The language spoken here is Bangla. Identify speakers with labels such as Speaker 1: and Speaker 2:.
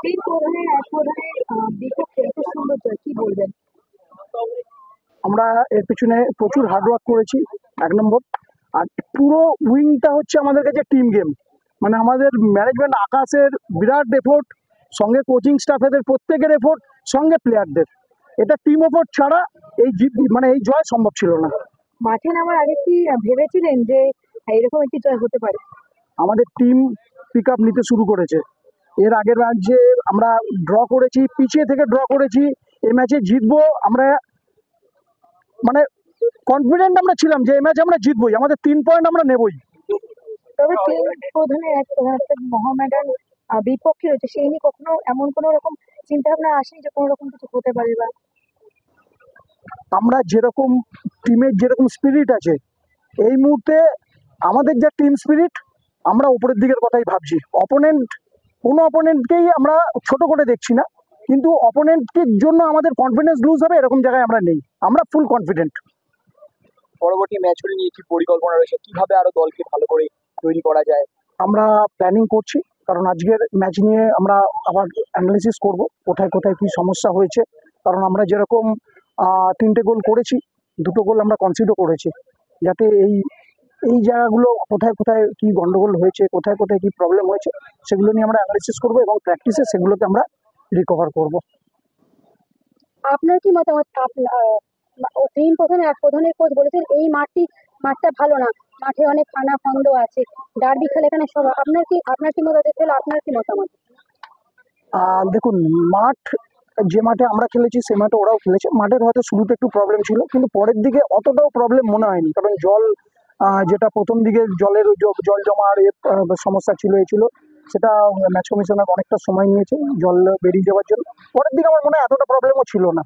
Speaker 1: তিন প্রধানের এক প্রধানের বিপক্ষে এত সুন্দর জয়, কি বলবেন?
Speaker 2: আমরা এর পিছনে প্রচুর হার্ডওয়ার্ক করেছি, এক নম্বর। আর পুরো উইংটা হচ্ছে আমাদের কাছে টিম গেম। মানে আমাদের ম্যানেজমেন্ট আকাশের বিরাট এফোর্ট, সঙ্গে কোচিং স্টাফ এদের প্রত্যেকের এফোর্ট, সঙ্গে প্লেয়ারদের। এটা টিম এফোর্ট ছাড়া এই জয় সম্ভব ছিল না।
Speaker 1: মাঠে নামার আগে কি ভেবেছিলেন যে এরকম একটি জয় হতে পারে?
Speaker 2: আমাদের টিম পিক আপ নিতে শুরু করেছে। এর আগের ম্যাচে আমরা ড্র করেছি, পিছিয়ে থেকে ড্র করেছি। এই ম্যাচে জিতবো আমরা, মানে কনফিডেন্ট আমরা ছিলাম যে এই ম্যাচ আমরা জিতবই, আমাদের 3 পয়েন্ট আমরা নেবই।
Speaker 1: তবে তিন প্রধানের এক প্রধান একটা মহামেডান বিপক্ষে রয়েছে, সেই নিয়ে কখনো এমন কোনো রকম চিন্তা ভাবনা আসেনি যে কোনো রকম কিছু হতে পারে? বা
Speaker 2: আমরা যেরকম টিমের যেরকম স্পিরিট আছে এই মুহূর্তে, আমাদের যা টিম স্পিরিট, আমরা উপরের দিকের কথাই ভাবছি। কোনো অপোনেন্টকেই আমরা ছোট করে দেখছি না, কিন্তু অপোনেন্টের জন্য আমাদের কনফিডেন্স লুজ হবে এরকম জায়গায় আমরা নেই, আমরা ফুল কনফিডেন্ট।
Speaker 3: পরবর্তী ম্যাচগুলি নিয়ে কি পরিকল্পনা রয়েছে, কিভাবে আরো দলকে ভালো করে তৈরি করা যায়?
Speaker 2: আমরা প্ল্যানিং করছি, কারণ আজকের ম্যাচ নিয়ে আমরা আবার অ্যানালিসিস করব কোথায় কোথায় কি সমস্যা হয়েছে। কারণ আমরা যেরকম 3টে গোল করেছি, 2টো গোল আমরা কনসিডার করেছি, যাতে এই জায়গাগুলো কোথায় কোথায় কি গন্ডগোল হয়েছে, কোথায় কোথায় কি প্রবলেম হয়েছে, সেগুলো নিয়ে আমরা অ্যানালিসিস করব এবং প্র্যাকটিসে সেগুলোকে আমরা রিকভার করব।
Speaker 1: আপনার কি মতামত? তিন প্রধান এক প্রধানের কোচ বলেছেন এই মাঠটা ভালো না, মাঠে অনেক খানা খন্দ আছে, ডার্বি খেলে এখানে সব। আপনার কি মতামত? আপনার কি মতামত?
Speaker 2: দেখুন, যে মাঠে আমরা খেলেছি সে মাঠে ওরাও খেলেছে। মাঠের হয়তো শুরুতে একটু প্রবলেম ছিল, কিন্তু পরের দিকে অতটাও প্রবলেম মনে হয়নি। কারণ জল, যেটা প্রথম দিকে জল জমার সমস্যা ছিল, সেটা ম্যাচ কমিশনার অনেকটা সময় নিয়েছে জল বেরিয়ে যাওয়ার জন্য। পরের দিকে আমার মনে হয় এতটা প্রবলেমও ছিল না।